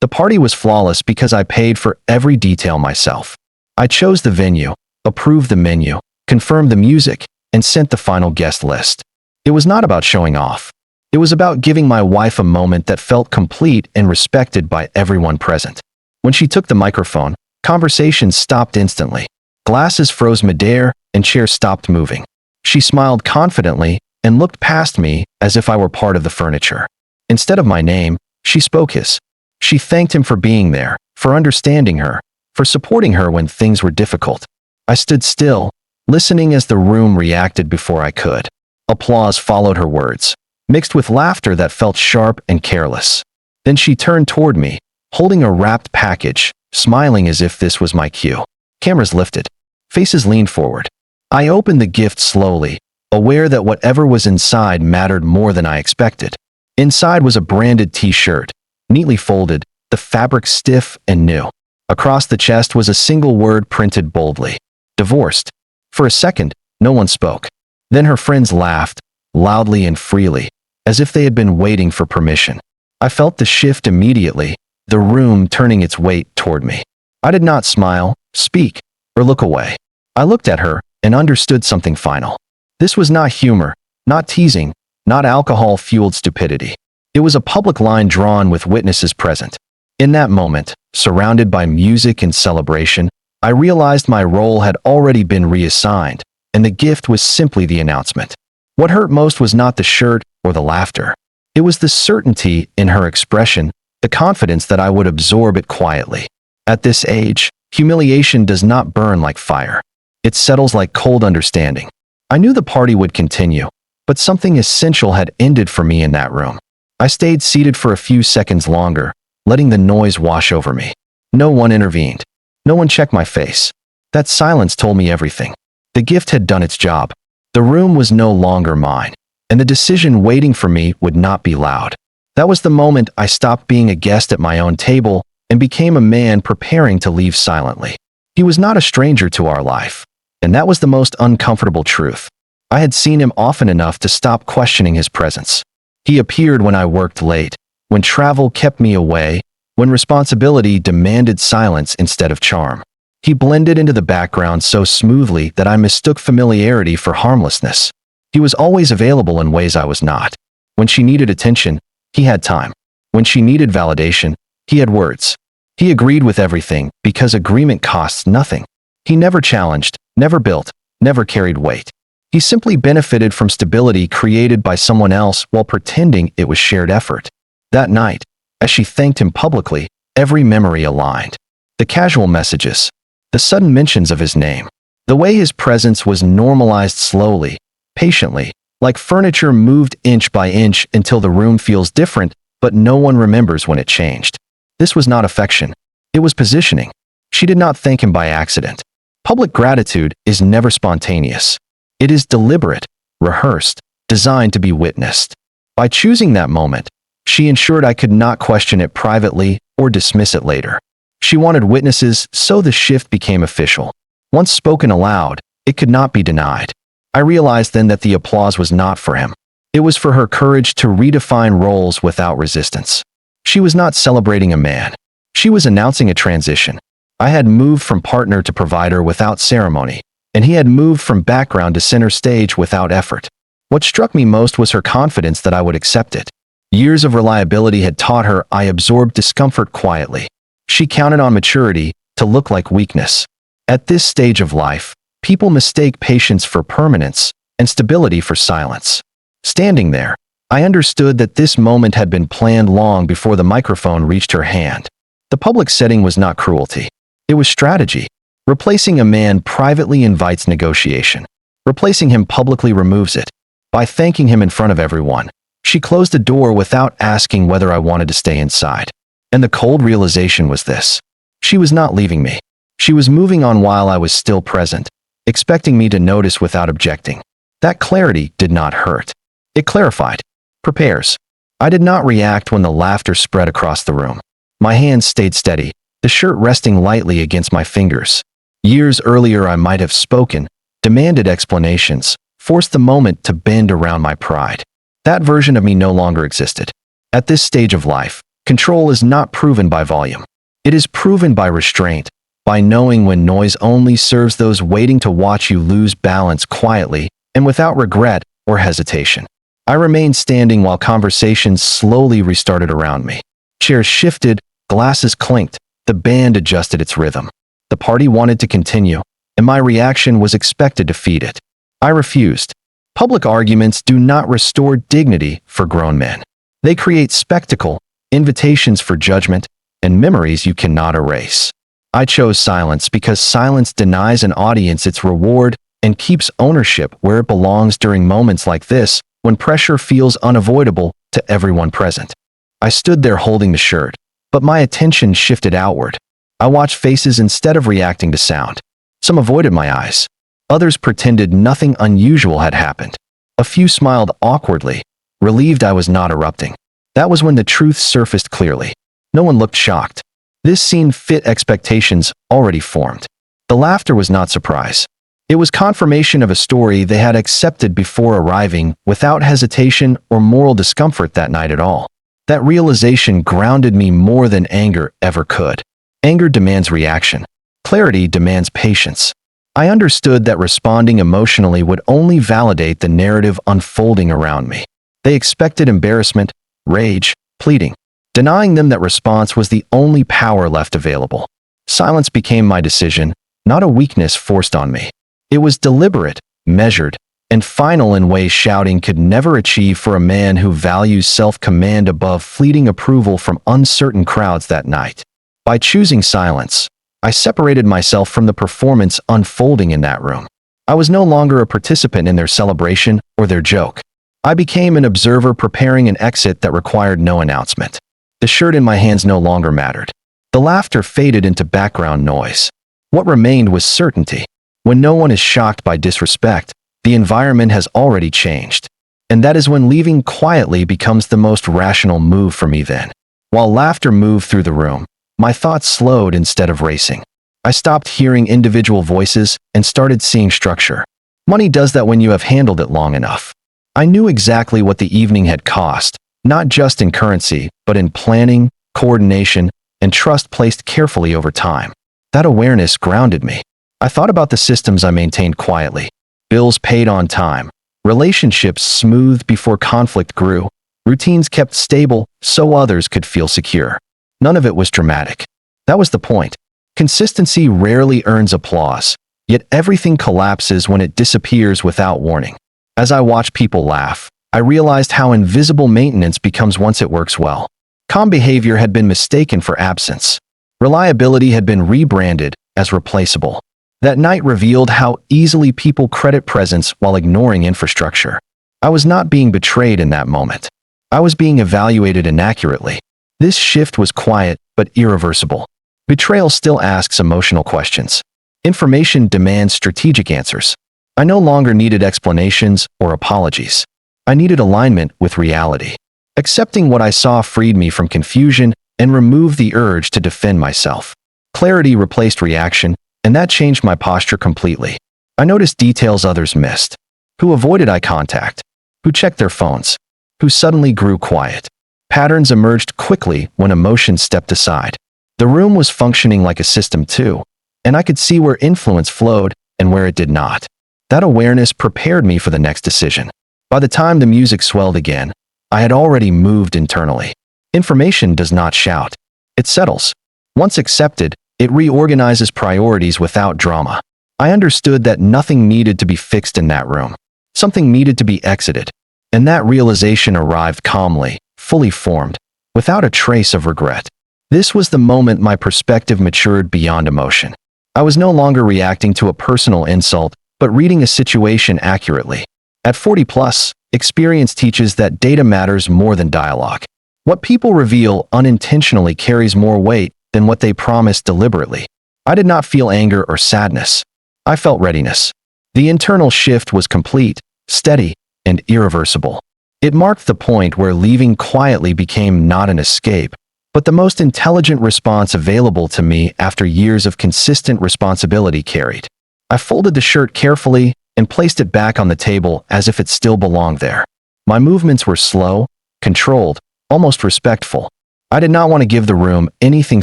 The party was flawless because I paid for every detail myself. I chose the venue, approved the menu, confirmed the music, and sent the final guest list. It was not about showing off. It was about giving my wife a moment that felt complete and respected by everyone present. When she took the microphone, conversations stopped instantly. Glasses froze midair, and chairs stopped moving. She smiled confidently and looked past me as if I were part of the furniture. Instead of my name, she spoke his. She thanked him for being there, for understanding her, for supporting her when things were difficult. I stood still, listening as the room reacted before I could. Applause followed her words, mixed with laughter that felt sharp and careless. Then she turned toward me, holding a wrapped package, smiling as if this was my cue. Cameras lifted. Faces leaned forward. I opened the gift slowly, aware that whatever was inside mattered more than I expected. Inside was a branded t-shirt, neatly folded, the fabric stiff and new. Across the chest was a single word printed boldly. Divorced. For a second, no one spoke. Then her friends laughed, loudly and freely, as if they had been waiting for permission. I felt the shift immediately, the room turning its weight toward me. I did not smile, speak, or look away. I looked at her and understood something final. This was not humor, not teasing, not alcohol-fueled stupidity. It was a public line drawn with witnesses present. In that moment, surrounded by music and celebration, I realized my role had already been reassigned, and the gift was simply the announcement. What hurt most was not the shirt or the laughter. It was the certainty in her expression, the confidence that I would absorb it quietly. At this age, humiliation does not burn like fire. It settles like cold understanding. I knew the party would continue, but something essential had ended for me in that room. I stayed seated for a few seconds longer, letting the noise wash over me. No one intervened. No one checked my face. That silence told me everything. The gift had done its job. The room was no longer mine, and the decision waiting for me would not be loud. That was the moment I stopped being a guest at my own table and became a man preparing to leave silently. He was not a stranger to our life, and that was the most uncomfortable truth. I had seen him often enough to stop questioning his presence. He appeared when I worked late, when travel kept me away, when responsibility demanded silence instead of charm. He blended into the background so smoothly that I mistook familiarity for harmlessness. He was always available in ways I was not. When she needed attention, he had time. When she needed validation, he had words. He agreed with everything because agreement costs nothing. He never challenged, never built, never carried weight. He simply benefited from stability created by someone else while pretending it was shared effort. That night, as she thanked him publicly, every memory aligned. The casual messages, the sudden mentions of his name, the way his presence was normalized slowly, patiently, like furniture moved inch by inch until the room feels different, but no one remembers when it changed. This was not affection. It was positioning. She did not thank him by accident. Public gratitude is never spontaneous. It is deliberate, rehearsed, designed to be witnessed. By choosing that moment, she ensured I could not question it privately or dismiss it later. She wanted witnesses, so the shift became official. Once spoken aloud, it could not be denied. I realized then that the applause was not for him. It was for her courage to redefine roles without resistance. She was not celebrating a man. She was announcing a transition. I had moved from partner to provider without ceremony, and he had moved from background to center stage without effort. What struck me most was her confidence that I would accept it. Years of reliability had taught her I absorbed discomfort quietly. She counted on maturity to look like weakness. At this stage of life, people mistake patience for permanence and stability for silence. Standing there, I understood that this moment had been planned long before the microphone reached her hand. The public setting was not cruelty. It was strategy. Replacing a man privately invites negotiation. Replacing him publicly removes it. By thanking him in front of everyone, she closed the door without asking whether I wanted to stay inside. And the cold realization was this. She was not leaving me. She was moving on while I was still present, expecting me to notice without objecting. That clarity did not hurt. It clarified. Prepares. I did not react when the laughter spread across the room. My hands stayed steady, the shirt resting lightly against my fingers. Years earlier I might have spoken, demanded explanations, forced the moment to bend around my pride. That version of me no longer existed. At this stage of life, Control is not proven by volume. It is proven by restraint, by knowing when noise only serves those waiting to watch you lose balance quietly and without regret or hesitation. I remained standing while conversations slowly restarted around me. Chairs shifted, glasses clinked, the band adjusted its rhythm. The party wanted to continue, and my reaction was expected to feed it. I refused. Public arguments do not restore dignity for grown men. They create spectacle, invitations for judgment, and memories you cannot erase. I chose silence because silence denies an audience its reward and keeps ownership where it belongs during moments like this, when pressure feels unavoidable to everyone present. I stood there holding the shirt, but my attention shifted outward. I watched faces instead of reacting to sound. Some avoided my eyes. Others pretended nothing unusual had happened. A few smiled awkwardly, relieved I was not erupting. That was when the truth surfaced clearly. No one looked shocked. This scene fit expectations already formed. The laughter was not surprise. It was confirmation of a story they had accepted before arriving, without hesitation or moral discomfort that night at all. That realization grounded me more than anger ever could. Anger demands reaction. Clarity demands patience. I understood that responding emotionally would only validate the narrative unfolding around me. They expected embarrassment, rage, pleading. Denying them that response was the only power left available. Silence became my decision, not a weakness forced on me. It was deliberate, measured, and final in ways shouting could never achieve for a man who values self-command above fleeting approval from uncertain crowds that night. By choosing silence, I separated myself from the performance unfolding in that room. I was no longer a participant in their celebration or their joke. I became an observer preparing an exit that required no announcement. The shirt in my hands no longer mattered. The laughter faded into background noise. What remained was certainty. When no one is shocked by disrespect, the environment has already changed. And that is when leaving quietly becomes the most rational move for me then. While laughter moved through the room, my thoughts slowed instead of racing. I stopped hearing individual voices and started seeing structure. Money does that when you have handled it long enough. I knew exactly what the evening had cost, not just in currency, but in planning, coordination, and trust placed carefully over time. That awareness grounded me. I thought about the systems I maintained quietly. Bills paid on time. Relationships smoothed before conflict grew. Routines kept stable so others could feel secure. None of it was dramatic. That was the point. Consistency rarely earns applause, yet everything collapses when it disappears without warning. As I watched people laugh, I realized how invisible maintenance becomes once it works well. Calm behavior had been mistaken for absence. Reliability had been rebranded as replaceable. That night revealed how easily people credit presence while ignoring infrastructure. I was not being betrayed in that moment. I was being evaluated inaccurately. This shift was quiet but irreversible. Betrayal still asks emotional questions. Information demands strategic answers. I no longer needed explanations or apologies. I needed alignment with reality. Accepting what I saw freed me from confusion and removed the urge to defend myself. Clarity replaced reaction, and that changed my posture completely. I noticed details others missed. Who avoided eye contact? Who checked their phones? Who suddenly grew quiet? Patterns emerged quickly when emotion stepped aside. The room was functioning like a system too, and I could see where influence flowed and where it did not. That awareness prepared me for the next decision. By the time the music swelled again, I had already moved internally. Information does not shout. It settles. Once accepted, it reorganizes priorities without drama. I understood that nothing needed to be fixed in that room. Something needed to be exited. And that realization arrived calmly, fully formed, without a trace of regret. This was the moment my perspective matured beyond emotion. I was no longer reacting to a personal insult, but reading a situation accurately. At 40 plus, experience teaches that data matters more than dialogue. What people reveal unintentionally carries more weight than what they promise deliberately. I did not feel anger or sadness. I felt readiness. The internal shift was complete, steady, and irreversible. It marked the point where leaving quietly became not an escape, but the most intelligent response available to me after years of consistent responsibility carried. I folded the shirt carefully and placed it back on the table as if it still belonged there. My movements were slow, controlled, almost respectful. I did not want to give the room anything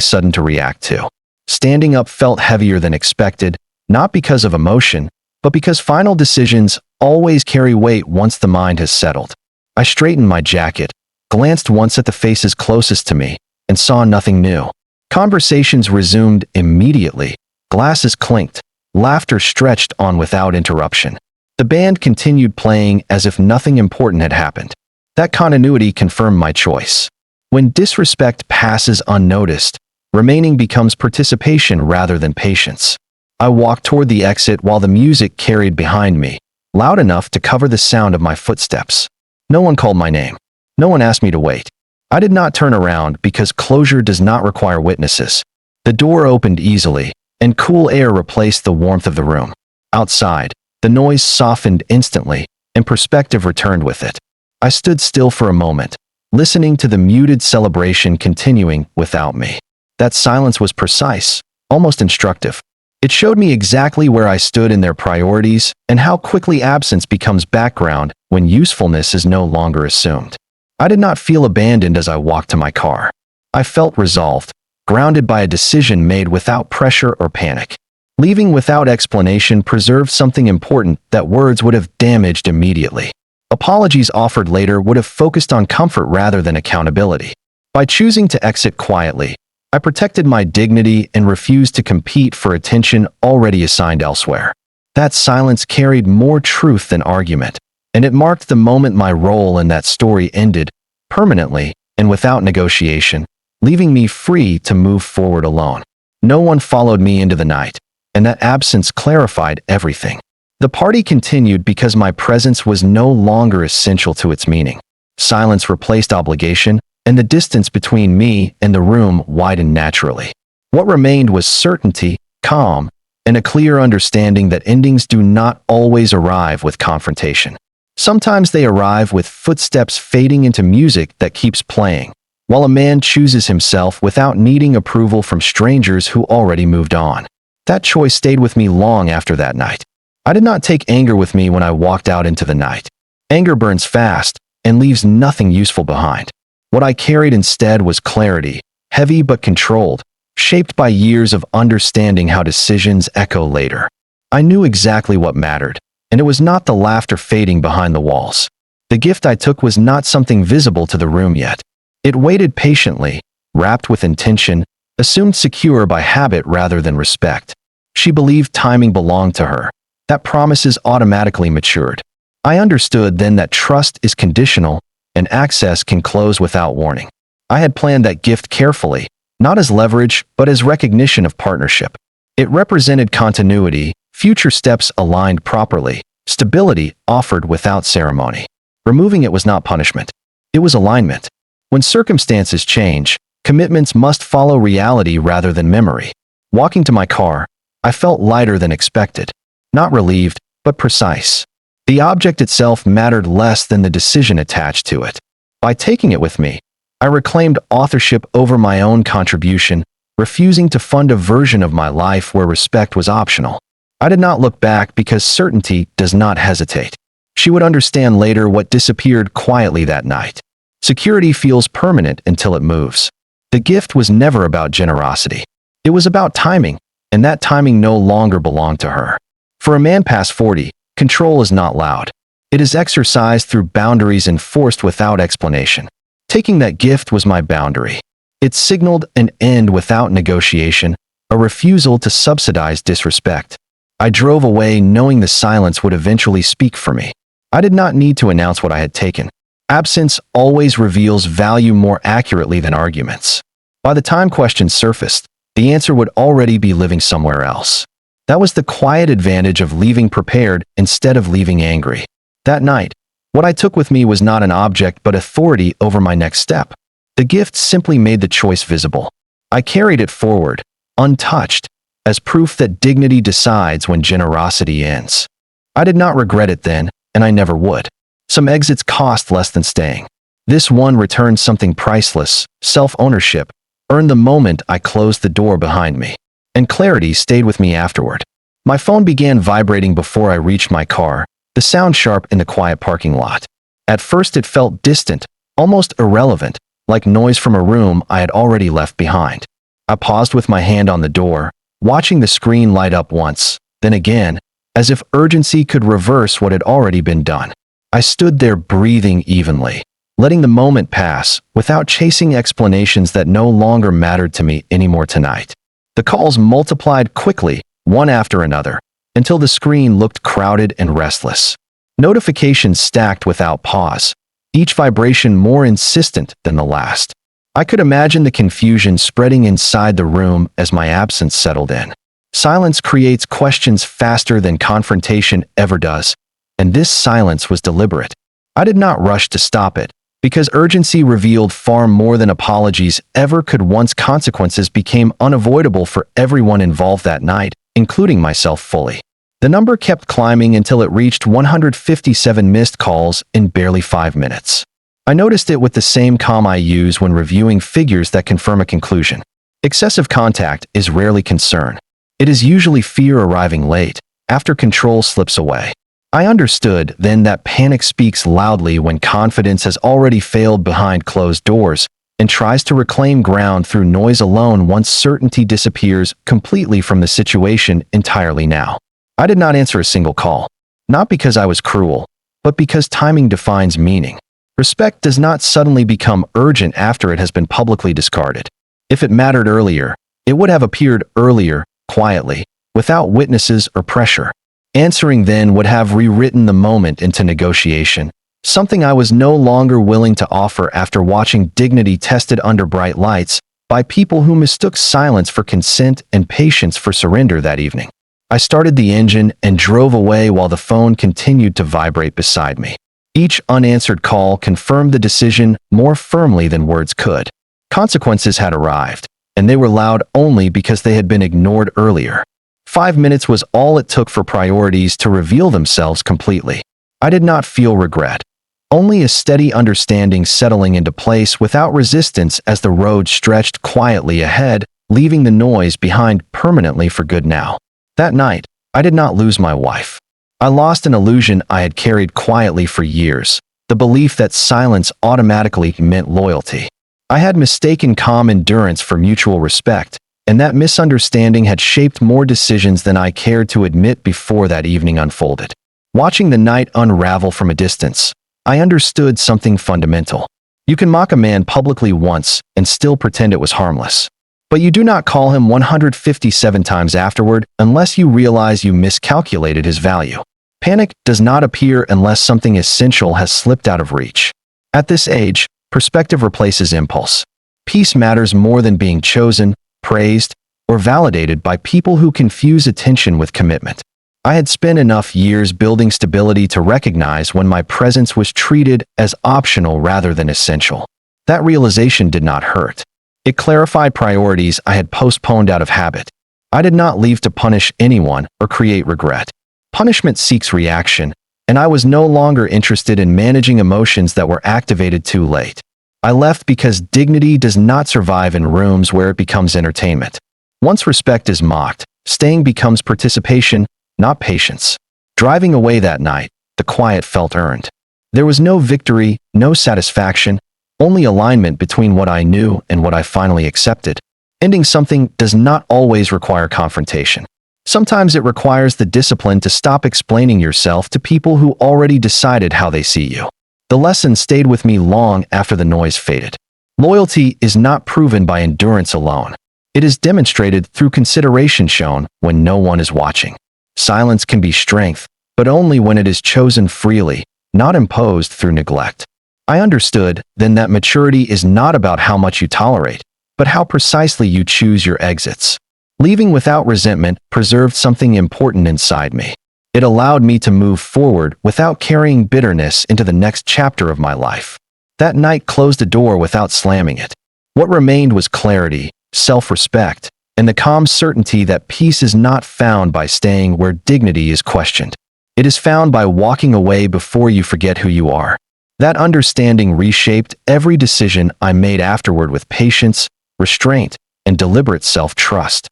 sudden to react to. Standing up felt heavier than expected, not because of emotion, but because final decisions always carry weight once the mind has settled. I straightened my jacket, glanced once at the faces closest to me, and saw nothing new. Conversations resumed immediately. Glasses clinked. Laughter stretched on without interruption. The band continued playing as if nothing important had happened. That continuity confirmed my choice. When disrespect passes unnoticed, remaining becomes participation rather than patience. I walked toward the exit while the music carried behind me, loud enough to cover the sound of my footsteps. No one called my name. No one asked me to wait. I did not turn around because closure does not require witnesses. The door opened easily, and cool air replaced the warmth of the room. Outside, the noise softened instantly, and perspective returned with it. I stood still for a moment, listening to the muted celebration continuing without me. That silence was precise, almost instructive. It showed me exactly where I stood in their priorities and how quickly absence becomes background when usefulness is no longer assumed. I did not feel abandoned as I walked to my car. I felt resolved, grounded by a decision made without pressure or panic. Leaving without explanation preserved something important that words would have damaged immediately. Apologies offered later would have focused on comfort rather than accountability. By choosing to exit quietly, I protected my dignity and refused to compete for attention already assigned elsewhere. That silence carried more truth than argument, and it marked the moment my role in that story ended, permanently and without negotiation, leaving me free to move forward alone. No one followed me into the night, and that absence clarified everything. The party continued because my presence was no longer essential to its meaning. Silence replaced obligation, and the distance between me and the room widened naturally. What remained was certainty, calm, and a clear understanding that endings do not always arrive with confrontation. Sometimes they arrive with footsteps fading into music that keeps playing, while a man chooses himself without needing approval from strangers who already moved on. That choice stayed with me long after that night. I did not take anger with me when I walked out into the night. Anger burns fast and leaves nothing useful behind. What I carried instead was clarity, heavy but controlled, shaped by years of understanding how decisions echo later. I knew exactly what mattered, and it was not the laughter fading behind the walls. The gift I took was not something visible to the room yet. It waited patiently, wrapped with intention, assumed secure by habit rather than respect. She believed timing belonged to her, that promises automatically matured. I understood then that trust is conditional, and access can close without warning. I had planned that gift carefully, not as leverage, but as recognition of partnership. It represented continuity, future steps aligned properly, stability offered without ceremony. Removing it was not punishment. It was alignment. When circumstances change, commitments must follow reality rather than memory. Walking to my car, I felt lighter than expected. Not relieved, but precise. The object itself mattered less than the decision attached to it. By taking it with me, I reclaimed authorship over my own contribution, refusing to fund a version of my life where respect was optional. I did not look back because certainty does not hesitate. She would understand later what disappeared quietly that night. Security feels permanent until it moves. The gift was never about generosity. It was about timing, and that timing no longer belonged to her. For a man past 40, control is not loud. It is exercised through boundaries enforced without explanation. Taking that gift was my boundary. It signaled an end without negotiation, a refusal to subsidize disrespect. I drove away knowing the silence would eventually speak for me. I did not need to announce what I had taken. Absence always reveals value more accurately than arguments. By the time questions surfaced, the answer would already be living somewhere else. That was the quiet advantage of leaving prepared instead of leaving angry. That night, what I took with me was not an object but authority over my next step. The gift simply made the choice visible. I carried it forward, untouched, as proof that dignity decides when generosity ends. I did not regret it then, and I never would. Some exits cost less than staying. This one returned something priceless, self-ownership, earned the moment I closed the door behind me. And clarity stayed with me afterward. My phone began vibrating before I reached my car, the sound sharp in the quiet parking lot. At first it felt distant, almost irrelevant, like noise from a room I had already left behind. I paused with my hand on the door, watching the screen light up once, then again, as if urgency could reverse what had already been done. I stood there breathing evenly, letting the moment pass without chasing explanations that no longer mattered to me anymore tonight. The calls multiplied quickly, one after another, until the screen looked crowded and restless. Notifications stacked without pause, each vibration more insistent than the last. I could imagine the confusion spreading inside the room as my absence settled in. Silence creates questions faster than confrontation ever does, and this silence was deliberate. I did not rush to stop it, because urgency revealed far more than apologies ever could once consequences became unavoidable for everyone involved that night, including myself fully. The number kept climbing until it reached 157 missed calls in barely 5 minutes. I noticed it with the same calm I use when reviewing figures that confirm a conclusion. Excessive contact is rarely concern. It is usually fear arriving late, after control slips away. I understood then that panic speaks loudly when confidence has already failed behind closed doors and tries to reclaim ground through noise alone once certainty disappears completely from the situation entirely now. I did not answer a single call, not because I was cruel, but because timing defines meaning. Respect does not suddenly become urgent after it has been publicly discarded. If it mattered earlier, it would have appeared earlier, quietly, without witnesses or pressure. Answering then would have rewritten the moment into negotiation, something I was no longer willing to offer after watching dignity tested under bright lights by people who mistook silence for consent and patience for surrender that evening. I started the engine and drove away while the phone continued to vibrate beside me. Each unanswered call confirmed the decision more firmly than words could. Consequences had arrived, and they were loud only because they had been ignored earlier. 5 minutes was all it took for priorities to reveal themselves completely. I did not feel regret, only a steady understanding settling into place without resistance as the road stretched quietly ahead, leaving the noise behind permanently for good now. That night, I did not lose my wife. I lost an illusion I had carried quietly for years, the belief that silence automatically meant loyalty. I had mistaken calm endurance for mutual respect, and that misunderstanding had shaped more decisions than I cared to admit before that evening unfolded. Watching the night unravel from a distance, I understood something fundamental. You can mock a man publicly once and still pretend it was harmless. But you do not call him 157 times afterward unless you realize you miscalculated his value. Panic does not appear unless something essential has slipped out of reach. At this age, perspective replaces impulse. Peace matters more than being chosen, praised, or validated by people who confuse attention with commitment. I had spent enough years building stability to recognize when my presence was treated as optional rather than essential. That realization did not hurt. It clarified priorities I had postponed out of habit. I did not leave to punish anyone or create regret. Punishment seeks reaction, and I was no longer interested in managing emotions that were activated too late. I left because dignity does not survive in rooms where it becomes entertainment. Once respect is mocked, staying becomes participation, not patience. Driving away that night, the quiet felt earned. There was no victory, no satisfaction, only alignment between what I knew and what I finally accepted. Ending something does not always require confrontation. Sometimes it requires the discipline to stop explaining yourself to people who already decided how they see you. The lesson stayed with me long after the noise faded. Loyalty is not proven by endurance alone. It is demonstrated through consideration shown when no one is watching. Silence can be strength, but only when it is chosen freely, not imposed through neglect. I understood then that maturity is not about how much you tolerate, but how precisely you choose your exits. Leaving without resentment preserved something important inside me. It allowed me to move forward without carrying bitterness into the next chapter of my life. That night closed the door without slamming it. What remained was clarity, self-respect, and the calm certainty that peace is not found by staying where dignity is questioned. It is found by walking away before you forget who you are. That understanding reshaped every decision I made afterward with patience, restraint, and deliberate self-trust.